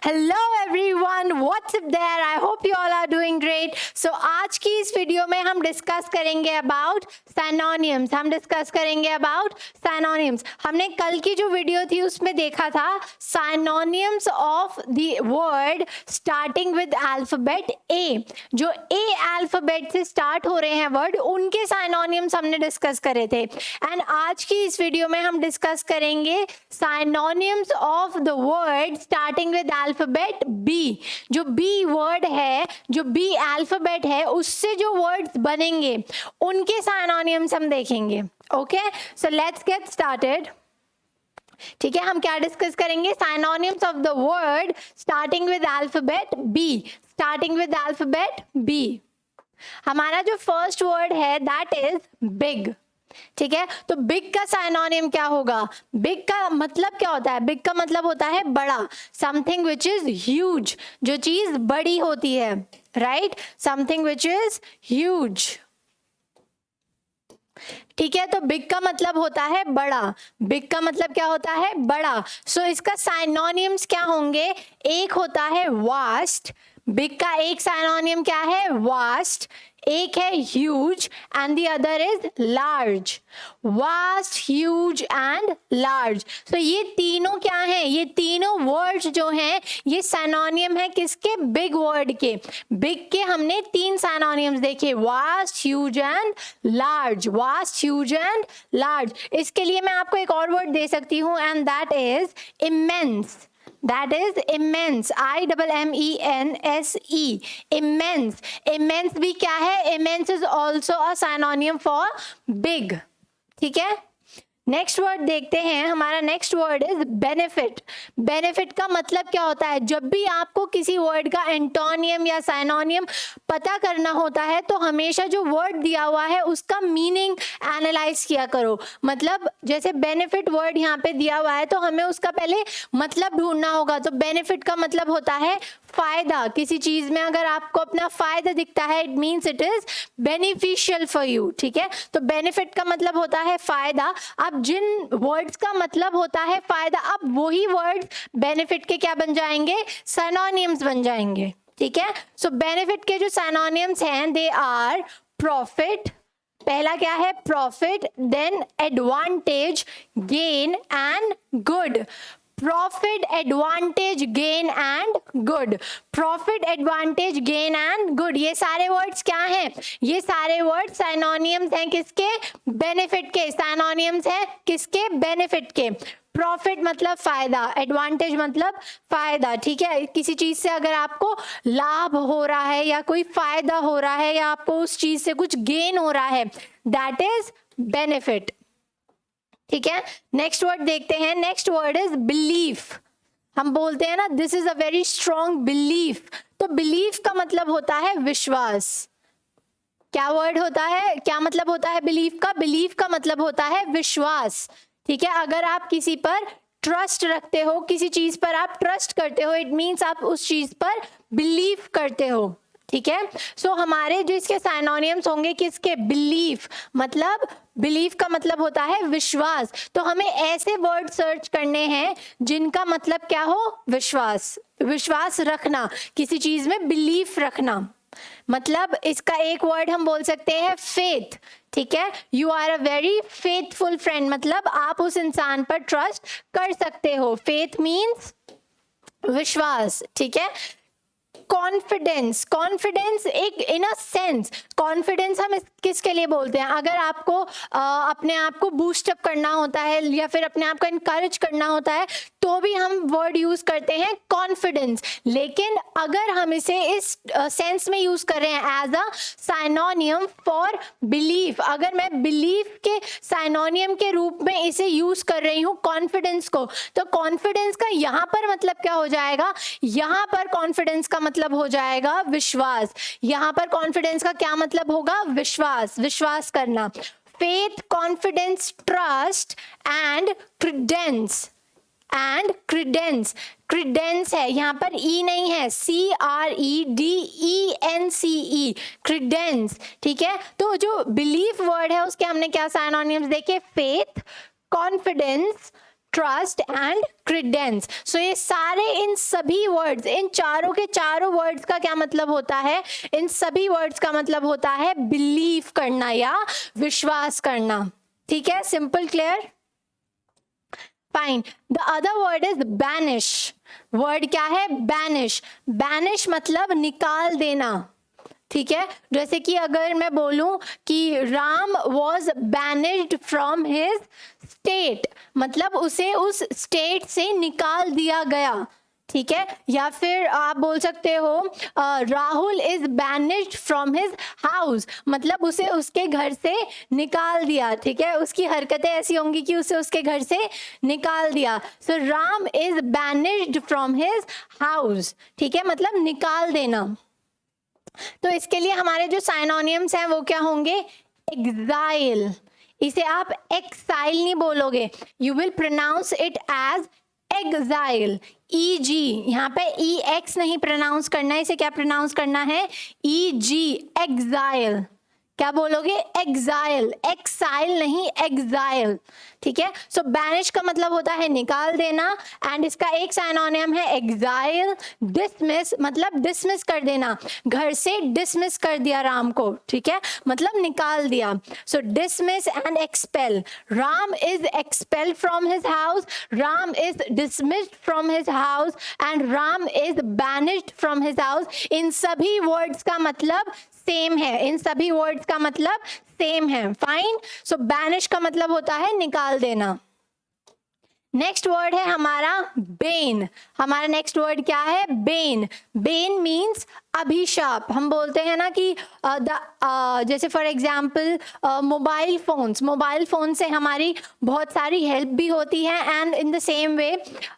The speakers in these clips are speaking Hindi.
Hello everyone, what's up there. I hope you all are doing great. So आज की इस वीडियो में हम डिस्कस करेंगे अबाउट साइनोनिम्स। हमने कल की जो वीडियो थी उसमें देखा था synonyms of the word starting with alphabet ए। जो ए अल्फाबेट से स्टार्ट हो रहे हैं वर्ड, उनके साइनोनिम्स हमने डिस्कस करे थे। एंड आज की इस वीडियो में हम डिस्कस करेंगे synonyms of the word starting with alphabet B. जो बी वर्ड है, जो बी अल्फाबेट है, उससे जो वर्ड्स बनेंगे उनके साइनोनिम्स हम देखेंगे। Okay, so let's get started. ठीक है, हम क्या डिस्कस करेंगे? Synonyms of the word starting with alphabet B. हमारा जो फर्स्ट वर्ड है दैट इज बिग। ठीक है, तो बिग का साइनोनिम क्या होगा? बिग का मतलब क्या होता है? बिग का मतलब होता है बड़ा, समथिंग विच इज ह्यूज, जो चीज बड़ी होती है, right? Something which is huge. ठीक है, तो बिग का मतलब होता है बड़ा। बिग का मतलब क्या होता है? बड़ा। सो इसका साइनोनिम्स क्या होंगे? एक होता है वास्ट। बिग का एक साइनोनिम क्या है? वास्ट। एक है huge and the other is large. Vast, huge and large. तो ये तीनों क्या हैं? ये तीनों वर्ड्स जो हैं ये साइनोनिम है किसके? बिग वर्ड के। बिग के हमने तीन साइनोनिम्स देखे, vast, huge and large. Vast, huge and large. इसके लिए मैं आपको एक और वर्ड दे सकती हूँ and that is immense. That is immense, I-M-M-E-N-S-E, immense. Immense भी क्या है? Immense is also a synonym for big. ठीक है, नेक्स्ट वर्ड देखते हैं। हमारा next word is benefit. Benefit का मतलब क्या होता है? जब भी आपको किसी वर्ड का एंटोनियम या साइनोनियम पता करना होता है तो हमेशा जो वर्ड दिया हुआ है उसका मीनिंग एनालाइज किया करो। मतलब जैसे बेनिफिट वर्ड यहाँ पे दिया हुआ है तो हमें उसका पहले मतलब ढूंढना होगा। तो बेनिफिट का मतलब होता है फायदा। किसी चीज में अगर आपको अपना फायदा दिखता है, it means it is beneficial for you. ठीक है, तो बेनिफिट का मतलब होता है फायदा। अब जिन वर्ड्स का मतलब होता है फायदा, अब वही वर्ड्स बेनिफिट के क्या बन जाएंगे? सिनोनिम्स बन जाएंगे। ठीक है, सो बेनिफिट के जो सिनोनिम्स हैं दे आर प्रॉफिट। पहला क्या है? Profit. Then advantage, gain and good. Profit, advantage, gain and good. Profit, advantage, gain and good, ये सारे वर्ड्स क्या हैं? ये सारे वर्ड्स साइनोनिम्स हैं किसके? बेनिफिट के। साइनोनिम्स हैं किसके? बेनिफिट के। प्रॉफिट मतलब फायदा, एडवांटेज मतलब फायदा। ठीक है, किसी चीज से अगर आपको लाभ हो रहा है या कोई फायदा हो रहा है या आपको उस चीज से कुछ गेन हो रहा है, दैट इज बेनिफिट। ठीक है, नेक्स्ट वर्ड देखते हैं। Next word is belief. हम बोलते हैं ना this is a very strong belief. तो बिलीफ का मतलब होता है विश्वास। क्या वर्ड होता है? क्या मतलब होता है बिलीफ का? बिलीफ का मतलब होता है विश्वास। ठीक है, अगर आप किसी पर ट्रस्ट रखते हो, किसी चीज पर आप ट्रस्ट करते हो, इट मीन्स आप उस चीज पर बिलीव करते हो। ठीक है, सो हमारे जो इसके साइनोनिम्स होंगे किसके? बिलीफ। मतलब बिलीफ का मतलब होता है विश्वास। तो हमें ऐसे वर्ड सर्च करने हैं जिनका मतलब क्या हो? विश्वास। विश्वास रखना, किसी चीज में बिलीफ रखना। मतलब इसका एक वर्ड हम बोल सकते हैं फेथ। ठीक है, you are a very faithful friend, मतलब आप उस इंसान पर ट्रस्ट कर सकते हो। फेथ मीन्स विश्वास। ठीक है, कॉन्फिडेंस। कॉन्फिडेंस एक इन अ सेंस, कॉन्फिडेंस हम किसके लिए बोलते हैं? अगर आपको अपने आप को बूस्टअप करना होता है या फिर अपने आप को इनकरेज करना होता है तो भी हम वर्ड यूज करते हैं कॉन्फिडेंस। लेकिन अगर हम इसे इस सेंस में यूज कर रहे हैं as a synonym for belief, अगर मैं बिलीफ के साइनोनियम के रूप में इसे यूज कर रही हूँ कॉन्फिडेंस को, तो कॉन्फिडेंस का यहाँ पर मतलब क्या हो जाएगा? यहाँ पर कॉन्फिडेंस का मतलब हो जाएगा विश्वास। यहाँ पर कॉन्फिडेंस का क्या मतलब होगा? विश्वास, विश्वास करना। Faith, confidence, trust and Credence. And Credence, Credence है यहाँ पर ई नहीं है, CREDENCE, क्रेडेंस। ठीक है, तो जो बिलीफ वर्ड है उसके हमने क्या साइनोनिम्स देखे? Faith, confidence, trust and credence. So ये सारे, इन सभी वर्ड्स, इन चारों के चारों वर्ड्स का क्या मतलब होता है? इन सभी वर्ड्स का मतलब होता है बिलीव करना या विश्वास करना। ठीक है, simple, clear, fine. The other word is banish. Word क्या है? बैनिश। बैनिश मतलब निकाल देना। ठीक है, जैसे कि अगर मैं बोलूं कि Ram was banished from his state, मतलब उसे उस स्टेट से निकाल दिया गया। ठीक है, या फिर आप बोल सकते हो Rahul is banished from his house, मतलब उसे उसके घर से निकाल दिया। ठीक है, उसकी हरकतें ऐसी होंगी कि उसे उसके घर से निकाल दिया। So Ram is banished from his house. ठीक है, मतलब निकाल देना। तो इसके लिए हमारे जो साइनोनियम्स हैं वो क्या होंगे? एग्जाइल। इसे आप एक्साइल नहीं बोलोगे, you will pronounce it as exile. E G, यहाँ पे ई एक्स नहीं प्रोनाउंस करना है, इसे क्या प्रोनाउंस करना है? ई जी, एग्जाइल। क्या बोलोगे? एग्जाइल, एक्साइल नहीं, एग्जाइल। ठीक है, सो बैनिश का मतलब होता है निकाल देना, एंड इसका एक साइनोनियम है एग्जाइल। डिसमिस मतलब डिसमिस कर देना, घर से डिसमिस कर दिया राम को। ठीक है, मतलब निकाल दिया। So dismiss and expel. Ram is expelled from his house, Ram is dismissed from his house, and Ram is banished from his house. इन सभी वर्ड्स का मतलब सेम है, इन सभी वर्ड्स का मतलब सेम है। फाइन, सो बैनिश का मतलब होता है निकाल देना। नेक्स्ट वर्ड है हमारा बेन। हमारा नेक्स्ट वर्ड क्या है? बेन। बेन मीन्स अभिशाप। हम बोलते हैं ना कि जैसे फॉर एग्जाम्पल मोबाइल फोन से हमारी बहुत सारी हेल्प भी होती है, and in the same way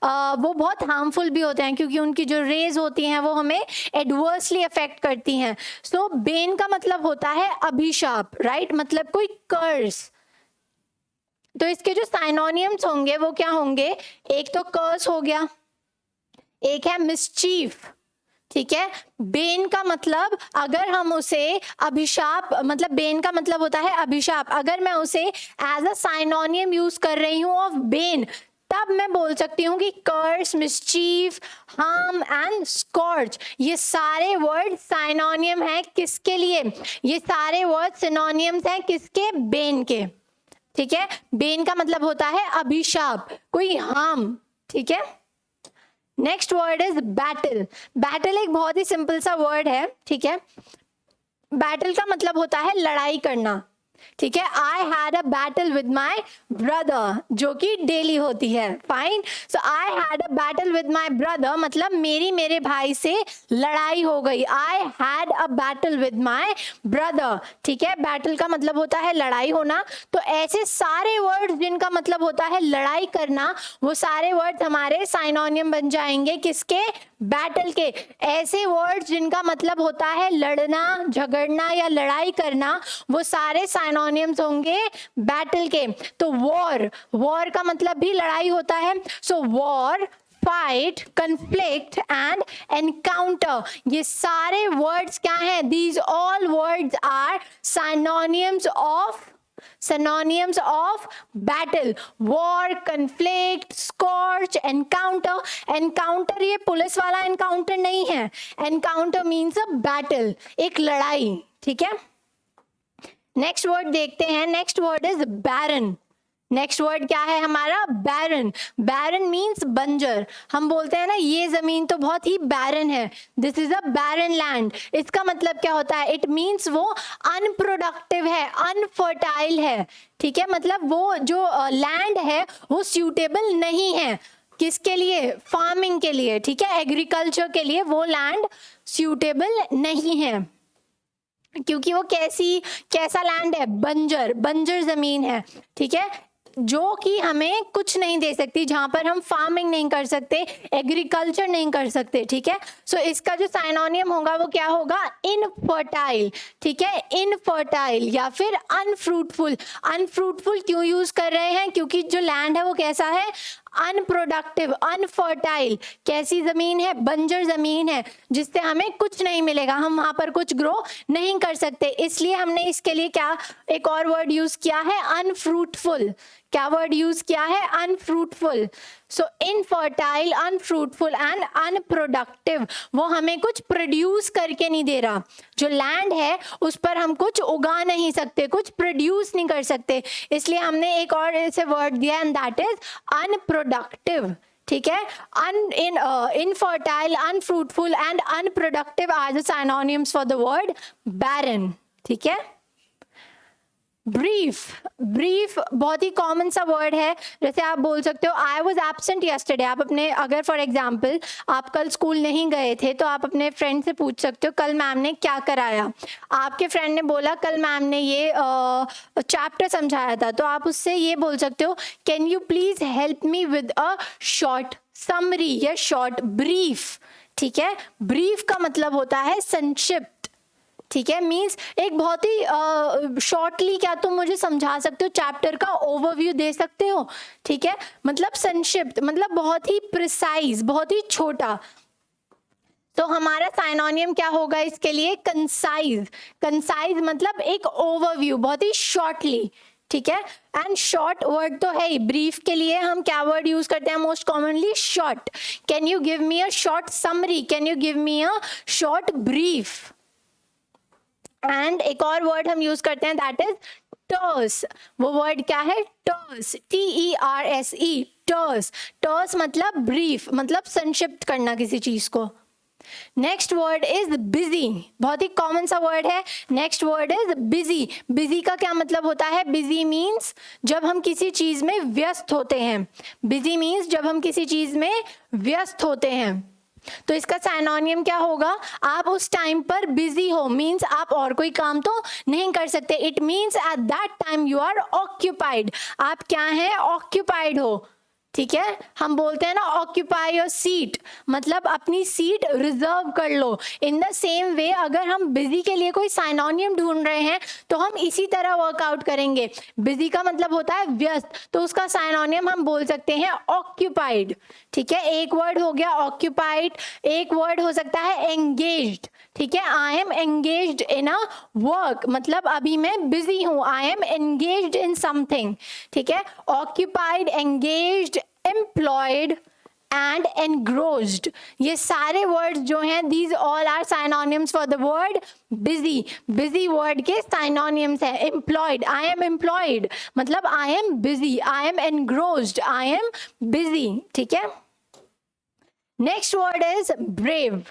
वो बहुत हार्मफुल भी होते हैं, क्योंकि उनकी जो रेज होती हैं वो हमें एडवर्सली अफेक्ट करती हैं। सो बेन का मतलब होता है अभिशाप, राइट, मतलब कोई कर्स। तो इसके जो साइनोनियम्स होंगे वो क्या होंगे? एक तो कर्स हो गया, एक है मिसचीफ। ठीक है, बेन का मतलब अगर हम उसे अभिशाप, मतलब बेन का मतलब होता है अभिशाप, अगर मैं उसे एज अ साइनोनियम यूज कर रही हूं ऑफ बेन, तब मैं बोल सकती हूँ कि कर्स, मिसचीफ, हार्म एंड स्कॉर्च, ये सारे वर्ड साइनोनियम हैं किसके लिए? ये सारे वर्ड सिनोनियम्स हैं किसके? बेन के। ठीक है, बेन का मतलब होता है अभिशाप, कोई हार्म। ठीक है, next word is battle. Battle एक बहुत ही सिंपल सा वर्ड है। ठीक है, बैटल का मतलब होता है लड़ाई करना। ठीक है, I had a battle with my brother, जो कि डेली होती है। Fine, so I had a battle with my brother मतलब मेरे भाई से लड़ाई हो गई। I had a battle with my brother. ठीक है, बैटल का मतलब होता है लड़ाई होना। तो ऐसे सारे वर्ड्स जिनका मतलब होता है लड़ाई करना, वो सारे वर्ड्स हमारे साइनोनियम बन जाएंगे किसके? बैटल के। ऐसे वर्ड्स जिनका मतलब होता है लड़ना, झगड़ना या लड़ाई करना, वो सारे साइनोनियम्स होंगे बैटल के। तो वॉर का मतलब भी लड़ाई होता है। So war, fight, conflict and encounter, ये सारे वर्ड्स क्या हैं? These all words are synonyms of battle. war, conflict, scorch, encounter ये पुलिस वाला एनकाउंटर नहीं है। एनकाउंटर मीन्स अ बैटल, एक लड़ाई। ठीक है, नेक्स्ट वर्ड देखते हैं। Next word is barren. Next word क्या है हमारा? बैरन। बैरन मीन्स बंजर। हम बोलते हैं ना ये जमीन तो बहुत ही बैरन है, this is a barren land. इसका मतलब क्या होता है? इट मीन्स वो अनप्रोडक्टिव है, अनफर्टाइल है। ठीक है, मतलब वो जो लैंड है वो सूटेबल नहीं है किसके लिए? फार्मिंग के लिए। ठीक है, एग्रीकल्चर के लिए वो लैंड सूटेबल नहीं है, क्योंकि वो कैसा लैंड है? बंजर जमीन है। ठीक है, जो कि हमें कुछ नहीं दे सकती, जहां पर हम फार्मिंग नहीं कर सकते, एग्रीकल्चर नहीं कर सकते। ठीक है, सो इसका जो साइनोनियम होगा वो क्या होगा? इनफर्टाइल। ठीक है, इनफर्टाइल या फिर अनफ्रूटफुल। अनफ्रूटफुल क्यों यूज कर रहे हैं? क्योंकि जो लैंड है वो कैसा है? Unproductive, unfertile. कैसी जमीन है? बंजर जमीन है, जिससे हमें कुछ नहीं मिलेगा, हम वहां पर कुछ ग्रो नहीं कर सकते। इसलिए हमने इसके लिए क्या एक और वर्ड यूज किया है? अनफ्रूटफुल। क्या वर्ड यूज किया है? Unfruitful. So infertile, unfruitful and unproductive. वो हमें कुछ प्रोड्यूस करके नहीं दे रहा. जो लैंड है उस पर हम कुछ उगा नहीं सकते, कुछ प्रोड्यूस नहीं कर सकते, इसलिए हमने एक और ऐसे वर्ड दिया एंड दैट इज अनप्रोडक्टिव. ठीक है. Infertile, unfruitful and unproductive are the synonyms for the word barren. ठीक है. ब्रीफ. ब्रीफ बहुत ही कॉमन सा वर्ड है. जैसे आप बोल सकते हो आई वॉज एब्सेंट यस्टरडे. आप अपने, अगर फॉर एग्जाम्पल आप कल स्कूल नहीं गए थे तो आप अपने फ्रेंड से पूछ सकते हो कल मैम ने क्या कराया. आपके फ्रेंड ने बोला कल मैम ने ये चैप्टर समझाया था, तो आप उससे ये बोल सकते हो can you please help me with a short summary या शॉर्ट ब्रीफ. ठीक है. ब्रीफ का मतलब होता है संक्षिप्त. ठीक है. मीन्स एक बहुत ही शॉर्टली क्या तुम मुझे समझा सकते हो, चैप्टर का ओवरव्यू दे सकते हो. ठीक है. मतलब संक्षिप्त मतलब बहुत ही प्रिसाइज, बहुत ही छोटा. तो हमारा साइनोनियम क्या होगा इसके लिए? कंसाइज. कंसाइज मतलब एक ओवरव्यू, बहुत ही शॉर्टली. ठीक है. एंड शॉर्ट वर्ड तो है ही. ब्रीफ के लिए हम क्या वर्ड यूज करते हैं most commonly? Short. Can you give me a short summary, can you give me a short brief. And एक और वर्ड हम यूज करते हैं दैट इज टर्स. वो वर्ड क्या है? टर्स. TERSE. टर्स. टर्स मतलब ब्रीफ, मतलब संक्षिप्त करना किसी चीज को. Next word is busy. बहुत ही कॉमन सा वर्ड है. Next word is busy. Busy का क्या मतलब होता है? बिजी मीन्स जब हम किसी चीज में व्यस्त होते हैं. बिजी मीन्स जब हम किसी चीज में व्यस्त होते हैं. तो इसका साइनोनियम क्या होगा? आप उस टाइम पर बिजी हो मीन्स आप और कोई काम तो नहीं कर सकते. It means at that time you are occupied. आप क्या हैं? ऑक्यूपाइड हो. ठीक है. हम बोलते हैं ना ऑक्यूपाई योर सीट, मतलब अपनी सीट रिजर्व कर लो. इन द सेम वे अगर हम बिजी के लिए कोई साइनोनियम ढूंढ रहे हैं तो हम इसी तरह वर्कआउट करेंगे. बिजी का मतलब होता है व्यस्त, तो उसका साइनोनियम हम बोल सकते हैं ऑक्यूपाइड. ठीक है. एक वर्ड हो गया ऑक्यूपाइड. एक वर्ड हो सकता है एंगेज्ड. ठीक है. I am engaged in a work, मतलब अभी मैं बिजी हूं. I am engaged in something. ठीक है. Occupied, engaged, employed and engrossed, ये सारे वर्ड्स जो हैं these all are synonyms for the word busy. Busy word के साइनोनिम्स हैं. एम्प्लॉयड, आई एम एम्प्लॉयड मतलब I am busy. I am engrossed, I am busy. ठीक है. Next word is brave.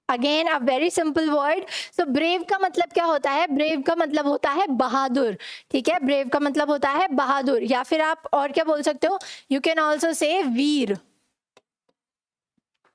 Again a very simple word. So brave का मतलब क्या होता है? ब्रेव का मतलब होता है बहादुर. ठीक है. ब्रेव का मतलब होता है बहादुर, या फिर आप और क्या बोल सकते हो? यू कैन ऑल्सो से वीर.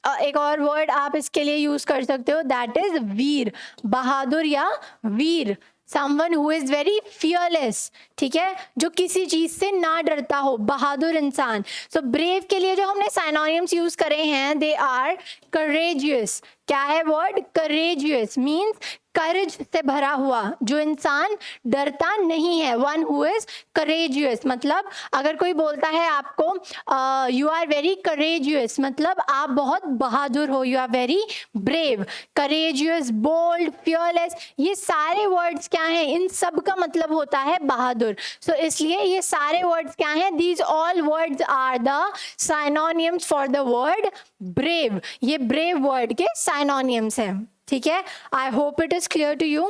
एक और वर्ड आप इसके लिए यूज कर सकते हो दैट इज वीर. बहादुर या वीर. Someone who is very fearless. ठीक है. जो किसी चीज से ना डरता हो, बहादुर इंसान. सो ब्रेव के लिए जो हमने साइनोनिम्स यूज करे हैं दे आर करेजियस. क्या है वर्ड? करेजियस मीन्स करेज से भरा हुआ, जो इंसान डरता नहीं है. वन हु इज करेजियस मतलब अगर कोई बोलता है आपको यू आर वेरी करेजियस मतलब आप बहुत बहादुर हो. You are very brave. Courageous, bold, fearless, ये सारे वर्ड्स क्या हैं? इन सब का मतलब होता है बहादुर. सो इसलिए ये सारे वर्ड्स क्या हैं? These all words are the synonyms for the word brave. ये ब्रेव वर्ड के साइनोनिम्स हैं. ठीक है. I hope it is clear to you.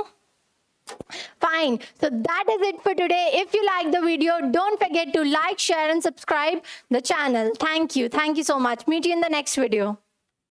Fine. So that is it for today. If you like the video, don't forget to like, share and subscribe the channel. Thank you. Thank you so much. Meet you in the next video.